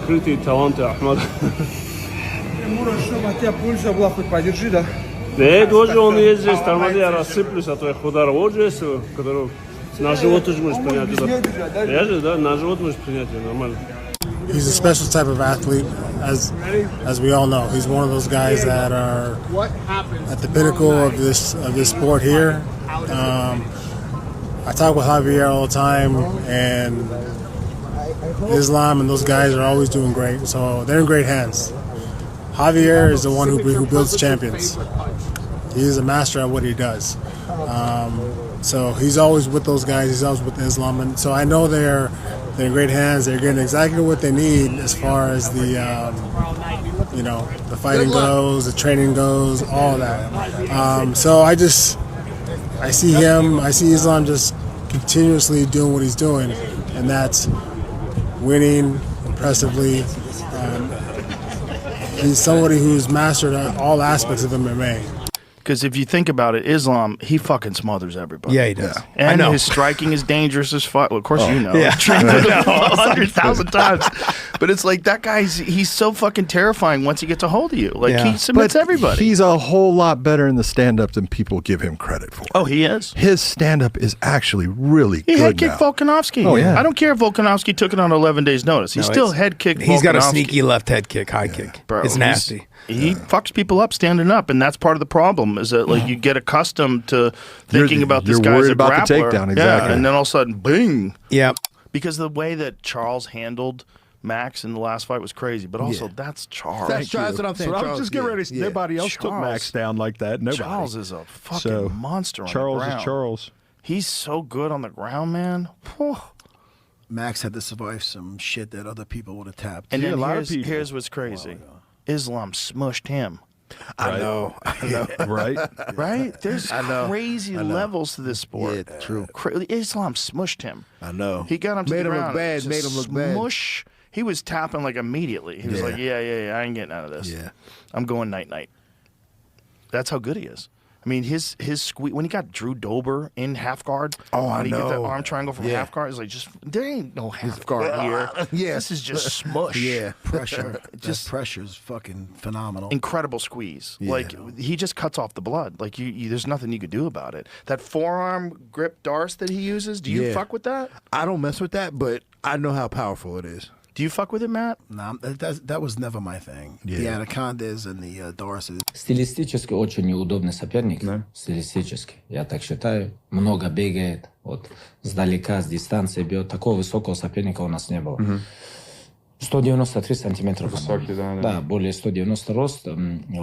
скрытые таланты Ахмада. Мура, чтобы от тебя пульса была, хоть подержи, да? Да, тоже он есть здесь, тормози, я рассыплюсь от твоих ударов. Вот же есть, который на живот тоже можешь принять удар. Я же, да, на живот можешь принять, нормально. He's a special type of athlete, as we all know. He's one of those guys that are at the pinnacle of this sport here. I talk with Javier all the time, and Islam and those guys are always doing great. So they're in great hands. Javier is the one who builds champions. He's a master at what he does. So he's always with those guys. He's always with Islam, and so I know they're in great hands. They're getting exactly what they need as far as the the fighting goes, the training goes, all that. So I see him. I see Islam just continuously doing what he's doing, and that's winning impressively. He's somebody who's mastered all aspects of MMA. Because if you think about it, Islam, he fucking smothers everybody. Yeah, he does. And his striking is dangerous as fuck. Well, of course you know. Yeah. Trained with him 100,000 times. But it's like that he's so fucking terrifying once he gets a hold of you. Like he submits everybody. He's a whole lot better in the stand-up than people give him credit for. Oh, he is? His stand-up is actually really good He head kicked now. Volkanovski. Oh, yeah. I don't care if Volkanovski took it on 11 days' notice. He still head kicked Volkanovski. He's got a sneaky left head kick, high kick. Bro, it's nasty. He fucks people up standing up, and that's part of the problem. Is that like you get accustomed to thinking about this guy's a grappler, about the takedown, exactly. and then all of a sudden, bing. Yeah, because the way that Charles handled Max in the last fight was crazy, but also that's Charles. That's what I'm saying. So I was Charles, just getting ready. Nobody else took Max down like that. Nobody. Charles is a fucking monster on the ground. Charles is Charles. He's so good on the ground, man. Whew. Max had to survive some shit that other people would have tapped. And then here's what's crazy. Islam smushed him. I know. Right? Right? There's crazy levels to this sport. Yeah, true. Islam smushed him. I know. He got him to the ground. Made him look bad. Smush. He was tapping like immediately. He was like, yeah, I ain't getting out of this. Yeah. I'm going night-night. That's how good he is. I mean, his squeeze, when he got Drew Dober in half guard, when he get that arm triangle from half guard, it's like, there ain't no half guard here. This is just smush. Yeah, pressure. Just pressure's fucking phenomenal. Incredible squeeze. Like, he just cuts off the blood. Like, there's nothing you could do about it. That forearm grip darce that he uses, do you fuck with that? I don't mess with that, but I know how powerful it is. Do you fuck with it, Matt? Nah, that was never my thing. The anacondas and the dorses. Стилистически очень неудобный соперник. Стилистически, я так считаю. Много бегает, вот сдалека, с дистанции бьет. Такого высокого соперника у нас не было. 193 сантиметра. Высокий, да. Да, более 190 рост.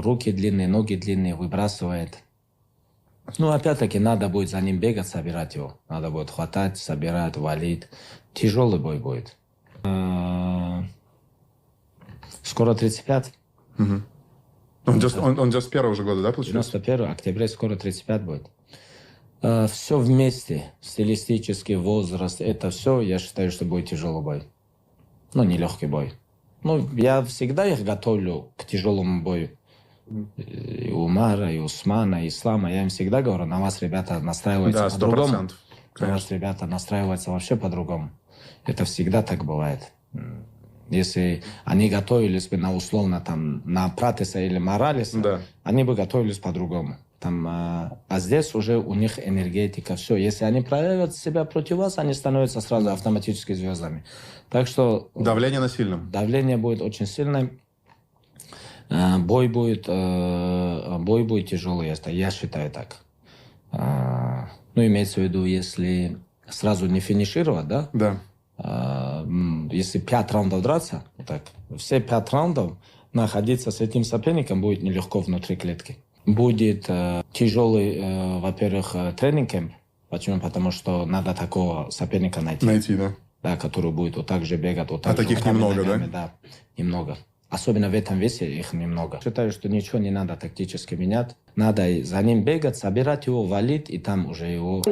Руки длинные, ноги длинные, выбрасывает. Ну, опять-таки, надо будет за ним бегать, собирать его. Надо будет хватать, собирать, валить. Тяжелый бой будет. Скоро 35. Он 91 уже года, да, получается? 91 октября, скоро 35 будет. Все вместе, стилистический возраст, это все, я считаю, что будет тяжелый бой. Ну, не легкий бой. Ну, я всегда их готовлю к тяжелому бою. И Умара, и Усмана, и Ислама. Я им всегда говорю, на вас, ребята, настраиваются по-другому. На вас, ребята, настраиваются вообще по-другому. Это всегда так бывает. Если они готовились бы на условно там на Пратеса или Моралеса, они бы готовились по-другому. Там, а здесь уже у них энергетика, все. Если они проявят себя против вас, они становятся сразу автоматически звездами. Так что... Давление на сильном. Давление будет очень сильное. Бой будет тяжелый, я считаю так. Ну, имеется в виду, если сразу не финишировать, да? Да. Если 5 раундов драться, так, все 5 раундов находиться с этим соперником будет нелегко внутри клетки. Будет тяжелый, во-первых, тренинг-кэмп. Почему? Потому что надо такого соперника найти. Да. Да, который будет вот так же бегать, вот так же. А таких немного, ногами, да? Да, немного. Особенно в этом весе их немного. Считаю, что ничего не надо тактически менять. Надо за ним бегать, собирать его, валить, и там уже его...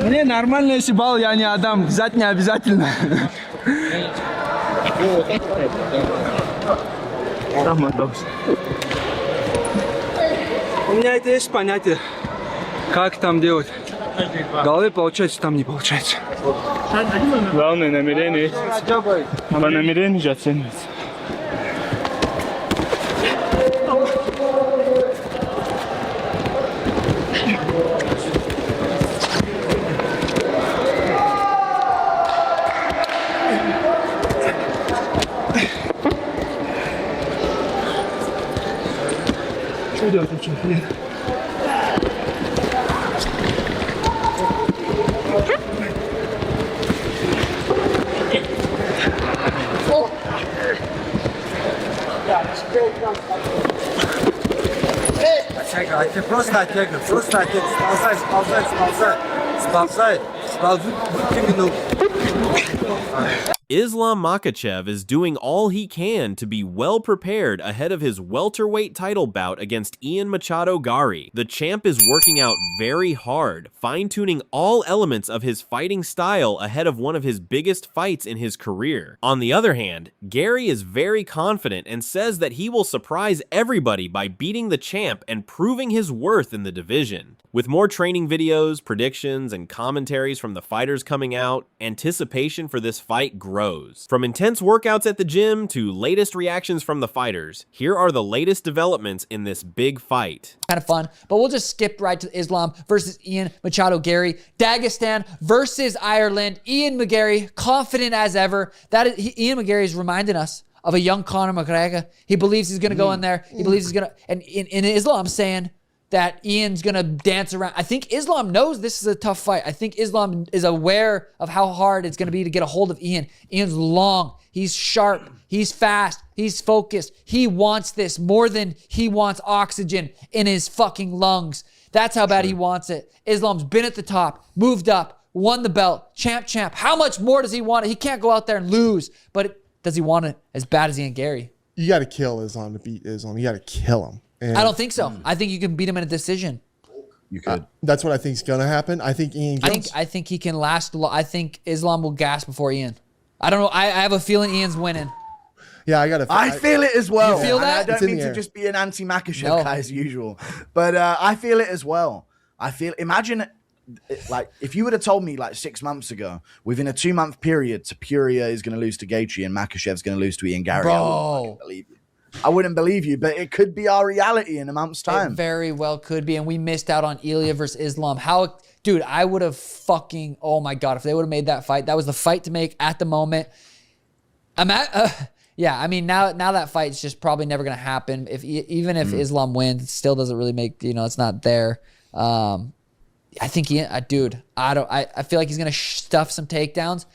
Мне нормально, если балл, я не отдам. Взять не обязательно. У меня это есть понятие, как там делать. В голове получается, там не получается. Главное намерение. А намерение же оценивается. Что делать вообще? Нет. Просто оттягивай, сползай, Islam Makhachev is doing all he can to be well prepared ahead of his welterweight title bout against Ian Machado Garry. The champ is working out very hard, fine-tuning all elements of his fighting style ahead of one of his biggest fights in his career. On the other hand, Garry is very confident and says that he will surprise everybody by beating the champ and proving his worth in the division. With more training videos, predictions, and commentaries from the fighters coming out, anticipation for this fight grows. From intense workouts at the gym to latest reactions from the fighters, here are the latest developments in this big fight. Kind of fun, but we'll just skip right to Islam versus Ian Machado Garry. Dagestan versus Ireland. Ian McGarry, confident as ever. Ian McGarry is reminding us of a young Conor McGregor. He believes he's going to go in there. He believes he's going to, and in Islam saying that Ian's going to dance around. I think Islam knows this is a tough fight. I think Islam is aware of how hard it's going to be to get a hold of Ian. Ian's long. He's sharp. He's fast. He's focused. He wants this more than he wants oxygen in his fucking lungs. That's how bad he wants it. Islam's been at the top, moved up, won the belt, champ. How much more does he want it? He can't go out there and lose, but does he want it as bad as Ian Garry? You got to kill Islam to beat Islam. You got to kill him. And I don't think so. I think you can beat him in a decision. You could. That's what I think is going to happen. I think Ian Jones. I think he can last. I think Islam will gas before Ian. I don't know. I have a feeling Ian's winning. Yeah, I got to. I feel it as well. You feel that? I don't mean to just be an anti-Makhachev guy as usual, but I feel it as well. Imagine, like, if you would have told me like 6 months ago, within a 2-month period, Topuria is going to lose to Gaethje and Makhachev's going to lose to Ian Garry. Bro. I wouldn't believe you, but it could be our reality in a month's time. It very well could be, and we missed out on Ilya versus Islam. Dude, I would have fucking, oh my God, if they would have made that fight, that was the fight to make at the moment. Yeah, I mean, now that fight's just probably never going to happen. Even if Islam wins, it still doesn't really make, it's not there. I think I feel like he's going to stuff some takedowns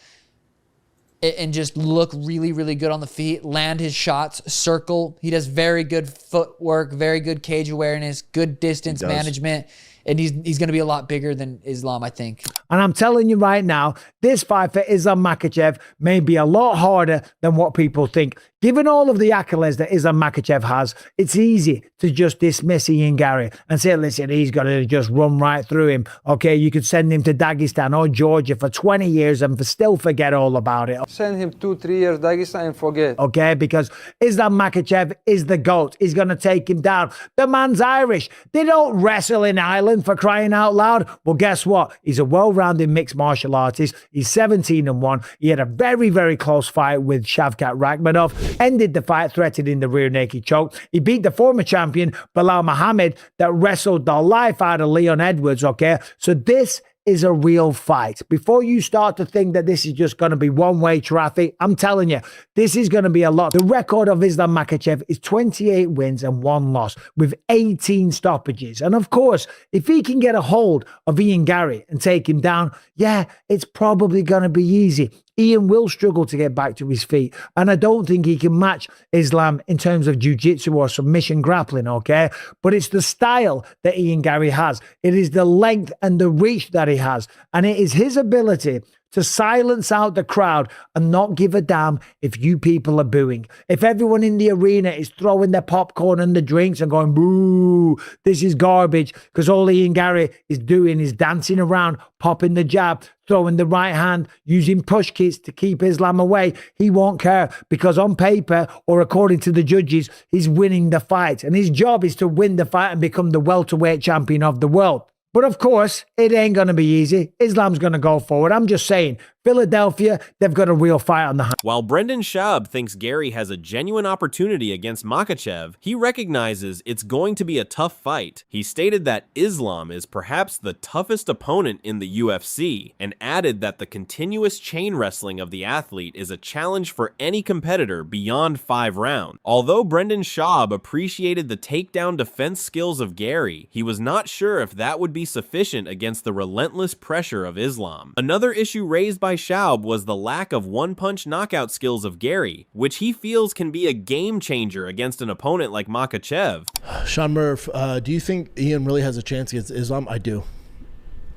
and just look really, really good on the feet, land his shots, circle. He does very good footwork, very good cage awareness, good distance management. And he's going to be a lot bigger than Islam, I think. And I'm telling you right now, this fight for Islam Makhachev may be a lot harder than what people think. Given all of the accolades that Islam Makhachev has, it's easy to just dismiss Ian Garry and say, listen, he's got to just run right through him. Okay, you could send him to Dagestan or Georgia for 20 years and still forget all about it. Send him 2-3 years Dagestan and forget. Okay, because Islam Makhachev is the GOAT. He's going to take him down. The man's Irish. They don't wrestle in Ireland, for crying out loud. Well, guess what? He's a well-rounded mixed martial artist. He's 17-1. He had a very, very close fight with Shavkat Rakhmonov. Ended the fight threatening the rear naked choke. He beat the former champion, Belal Muhammad, that wrestled the life out of Leon Edwards, okay? So this is a real fight. Before you start to think that this is just going to be one-way traffic, I'm telling you, this is going to be a lot. The record of Islam Makhachev is 28 wins and 1 loss with 18 stoppages. And of course, if he can get a hold of Ian Garry and take him down, yeah, it's probably going to be easy. Ian will struggle to get back to his feet. And I don't think he can match Islam in terms of jiu-jitsu or submission grappling, okay? But it's the style that Ian Garry has. It is the length and the reach that he has. And it is his ability to silence out the crowd and not give a damn if you people are booing. If everyone in the arena is throwing their popcorn and the drinks and going, boo, this is garbage, because all Ian Garry is doing is dancing around, popping the jab, throwing the right hand, using push kicks to keep Islam away, he won't care, because on paper or according to the judges, he's winning the fight. And his job is to win the fight and become the welterweight champion of the world. But of course, it ain't going to be easy. Islam's going to go forward. I'm just saying, Philadelphia, they've got a real fight on the hands. While Brendan Schaub thinks Garry has a genuine opportunity against Makhachev, he recognizes it's going to be a tough fight. He stated that Islam is perhaps the toughest opponent in the UFC, and added that the continuous chain wrestling of the athlete is a challenge for any competitor beyond 5 rounds. Although Brendan Schaub appreciated the takedown defense skills of Garry, he was not sure if that would be sufficient against the relentless pressure of Islam. Another issue raised by Schaub was the lack of one-punch knockout skills of Garry, which he feels can be a game changer against an opponent like Makhachev. Sean Murph, do you think Ian really has a chance against Islam? I do.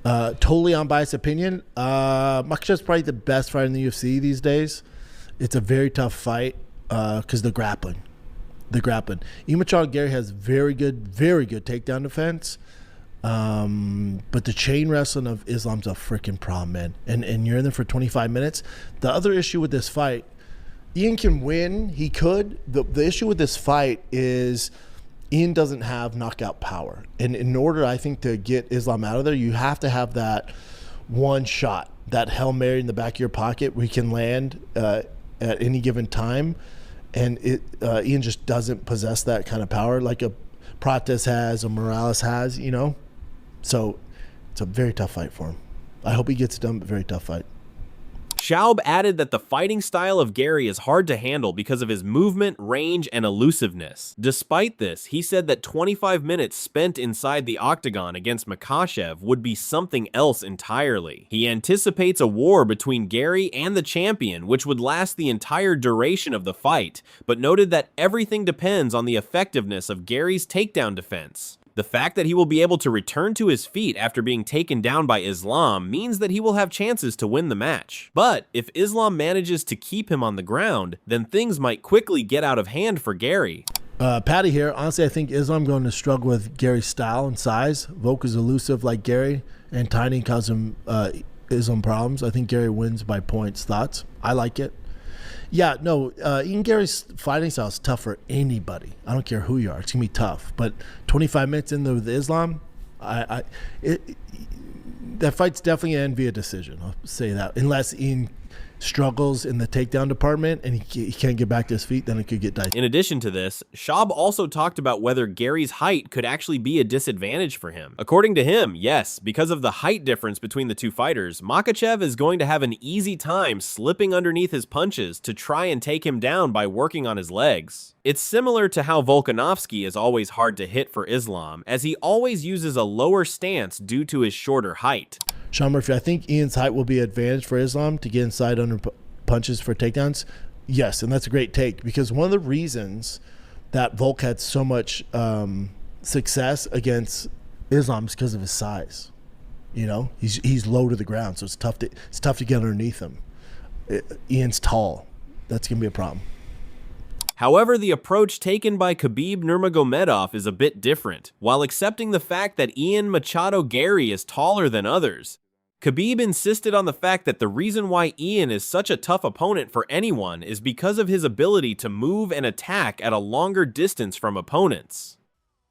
Totally unbiased opinion. Makhachev's probably the best fighter in the UFC these days. It's a very tough fight because the grappling. Ian Machado Garry has very good takedown defense. But the chain wrestling of Islam's a freaking problem, man. And you're in there for 25 minutes. The other issue with this fight, Ian can win. He could. The issue with this fight is Ian doesn't have knockout power. And in order, I think, to get Islam out of there, you have to have that one shot, that Hail Mary in the back of your pocket where he can land at any given time. And Ian just doesn't possess that kind of power like a Prates has or Morales has, you know? So it's a very tough fight for him. I hope he gets it done, but very tough fight. Schaub added that the fighting style of Garry is hard to handle because of his movement, range, and elusiveness. Despite this, he said that 25 minutes spent inside the octagon against Makhachev would be something else entirely. He anticipates a war between Garry and the champion, which would last the entire duration of the fight, but noted that everything depends on the effectiveness of Garry's takedown defense. The fact that he will be able to return to his feet after being taken down by Islam means that he will have chances to win the match. But if Islam manages to keep him on the ground, then things might quickly get out of hand for Garry. Patty here. Honestly, I think Islam going to struggle with Gary's style and size. Volk is elusive like Garry, and tiny causes him Islam problems. I think Garry wins by points. Thoughts? I like it. Yeah, no, Ian Garry's fighting style is tough for anybody. I don't care who you are. It's going to be tough. But 25 minutes in with Islam, that fight's definitely going to end via decision. I'll say that. Unless Ian struggles in the takedown department and he can't get back to his feet, then it could get dicey. In addition to this, Schaub also talked about whether Garry's height could actually be a disadvantage for him. According to him, yes, because of the height difference between the two fighters, Makhachev is going to have an easy time slipping underneath his punches to try and take him down by working on his legs. It's similar to how Volkanovski is always hard to hit for Islam, as he always uses a lower stance due to his shorter height. Sean Murphy, I think Ian's height will be an advantage for Islam to get inside under punches for takedowns. Yes, and that's a great take, because one of the reasons that Volk had so much success against Islam is because of his size. You know, he's low to the ground, so it's tough to get underneath him. Ian's tall. That's going to be a problem. However, the approach taken by Khabib Nurmagomedov is a bit different. While accepting the fact that Ian Machado Garry is taller than others, Khabib insisted on the fact that the reason why Ian is such a tough opponent for anyone is because of his ability to move and attack at a longer distance from opponents.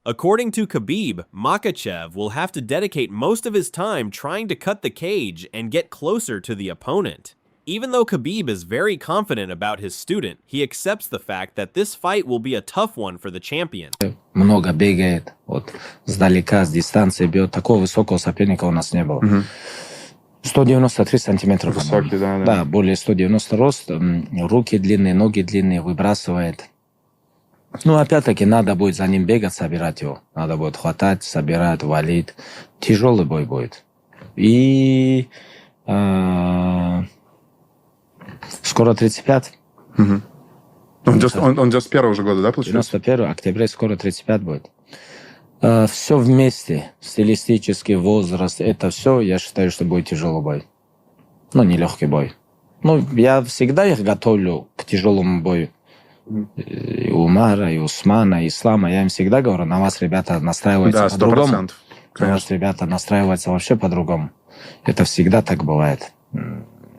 According to Khabib, Makhachev will have to dedicate most of his time trying to cut the cage and get closer to the opponent. Even though Khabib is very confident about his student, he accepts the fact that this fight will be a tough one for the champion. Много бегает, вот сдалека, с дистанции бьет. Такого высокого соперника у нас не было. 193 сантиметра. Высокий, да. Да, более 190 рост, руки длинные, ноги длинные, выбрасывает. Ну, опять-таки, надо будет за ним бегать, собирать его. Надо будет хватать, собирать, валить. Тяжелый бой будет. И скоро 35. Он 91-го же года, да, получается? 91 октября, скоро 35 будет. Все вместе, стилистический возраст, это все, я считаю, что будет тяжелый бой. Ну, нелегкий бой. Ну, я всегда их готовлю к тяжелому бою. И Умара, и Усмана, и Ислама. Я им всегда говорю, на вас, ребята, настраиваются Да, по-другому. 100%. На вас, ребята, настраиваются вообще по-другому. Это всегда так бывает.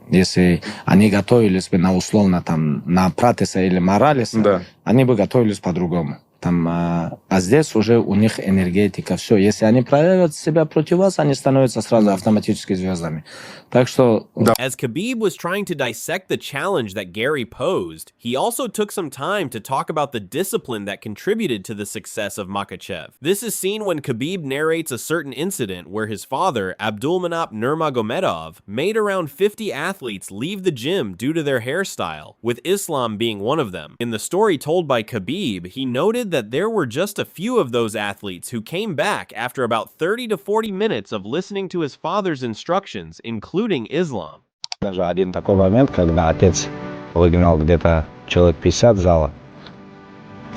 Если они готовились бы на условно там на Пратиса или Моралеса, Да. они бы готовились по-другому. Там, а здесь уже у них энергетика, все. Если они проявят себя против вас, они становятся сразу автоматически звездами. Так что... As Khabib was trying to dissect the challenge that Garry posed, he also took some time to talk about the discipline that contributed to the success of Makhachev. This is seen when Khabib narrates a certain incident where his father, Abdulmanap Nurmagomedov, made around 50 athletes leave the gym due to their hairstyle, with Islam being one of them. In the story told by Khabib, he noted that there were just a few of those athletes who came back after about 30 to 40 minutes of listening to his father's instructions, including Islam. Даже один такой момент, когда отец выгнал где-то человек 50 зала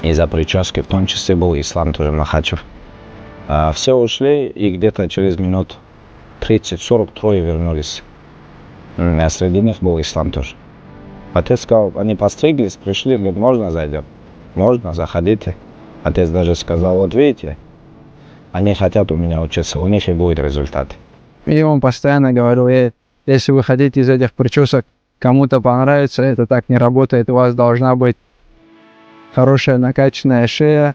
из-за прически, в том числе был Ислам тоже Махачев. Все ушли, и где-то через минут 30-40 трое вернулись. А среди них был Ислам тоже. Отец сказал, они постриглись, пришли, говорит, можно зайдем? Можно, заходите. Отец даже сказал, вот видите, они хотят у меня учиться, у них и будет результат. И он постоянно говорил, если вы хотите из этих причесок кому-то понравится, это так не работает, у вас должна быть хорошая накачанная шея,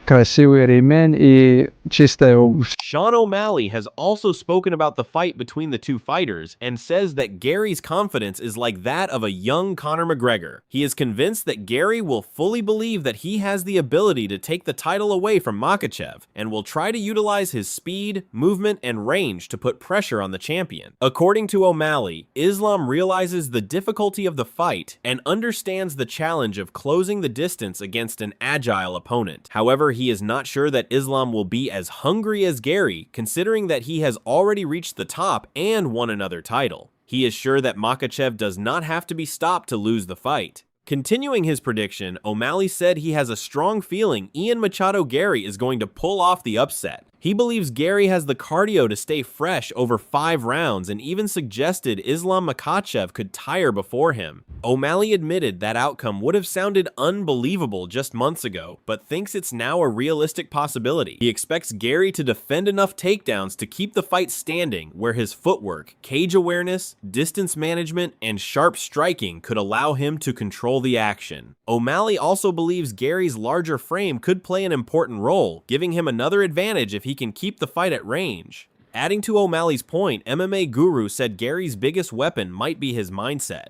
красивый ремень и чистая обувь. Sean O'Malley has also spoken about the fight between the two fighters and says that Garry's confidence is like that of a young Conor McGregor. He is convinced that Garry will fully believe that he has the ability to take the title away from Makhachev and will try to utilize his speed, movement, and range to put pressure on the champion. According to O'Malley, Islam realizes the difficulty of the fight and understands the challenge of closing the distance against an agile opponent. However, he is not sure that Islam will be as hungry as Garry, considering that he has already reached the top and won another title. He is sure that Makhachev does not have to be stopped to lose the fight. Continuing his prediction, O'Malley said he has a strong feeling Ian Machado Garry is going to pull off the upset. He believes Garry has the cardio to stay fresh over 5 rounds and even suggested Islam Makhachev could tire before him. O'Malley admitted that outcome would have sounded unbelievable just months ago, but thinks it's now a realistic possibility. He expects Garry to defend enough takedowns to keep the fight standing, where his footwork, cage awareness, distance management, and sharp striking could allow him to control the action. O'Malley also believes Garry's larger frame could play an important role, giving him another advantage if he can keep the fight at range. Adding to O'Malley's point, MMA Guru said Garry's biggest weapon might be his mindset.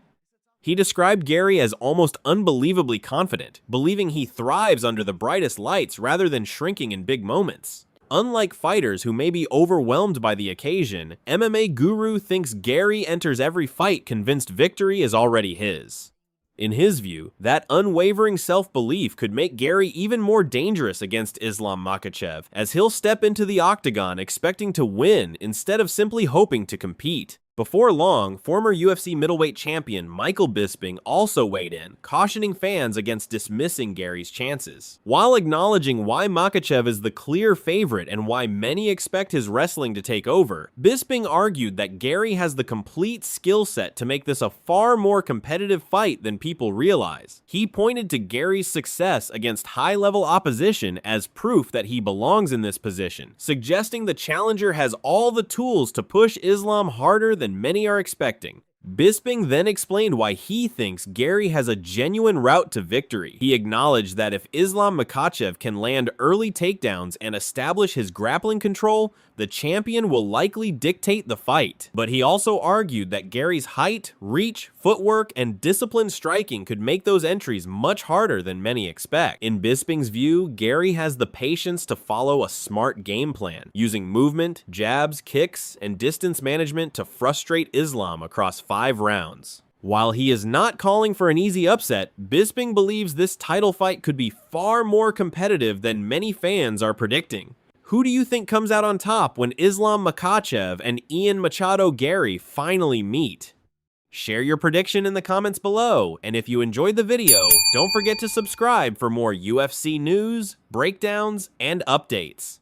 He described Garry as almost unbelievably confident, believing he thrives under the brightest lights rather than shrinking in big moments. Unlike fighters who may be overwhelmed by the occasion, MMA Guru thinks Garry enters every fight convinced victory is already his. In his view, that unwavering self-belief could make Garry even more dangerous against Islam Makhachev, as he'll step into the octagon expecting to win instead of simply hoping to compete. Before long, former UFC middleweight champion Michael Bisping also weighed in, cautioning fans against dismissing Garry's chances. While acknowledging why Makhachev is the clear favorite and why many expect his wrestling to take over, Bisping argued that Garry has the complete skill set to make this a far more competitive fight than people realize. He pointed to Garry's success against high-level opposition as proof that he belongs in this position, suggesting the challenger has all the tools to push Islam harder than many are expecting. Bisping then explained why he thinks Garry has a genuine route to victory. He acknowledged that if Islam Makhachev can land early takedowns and establish his grappling control, the champion will likely dictate the fight. But he also argued that Garry's height, reach, footwork, and disciplined striking could make those entries much harder than many expect. In Bisping's view, Garry has the patience to follow a smart game plan, using movement, jabs, kicks, and distance management to frustrate Islam across 5 rounds. While he is not calling for an easy upset, Bisping believes this title fight could be far more competitive than many fans are predicting. Who do you think comes out on top when Islam Makhachev and Ian Machado Garry finally meet? Share your prediction in the comments below, and if you enjoyed the video, don't forget to subscribe for more UFC news, breakdowns, and updates.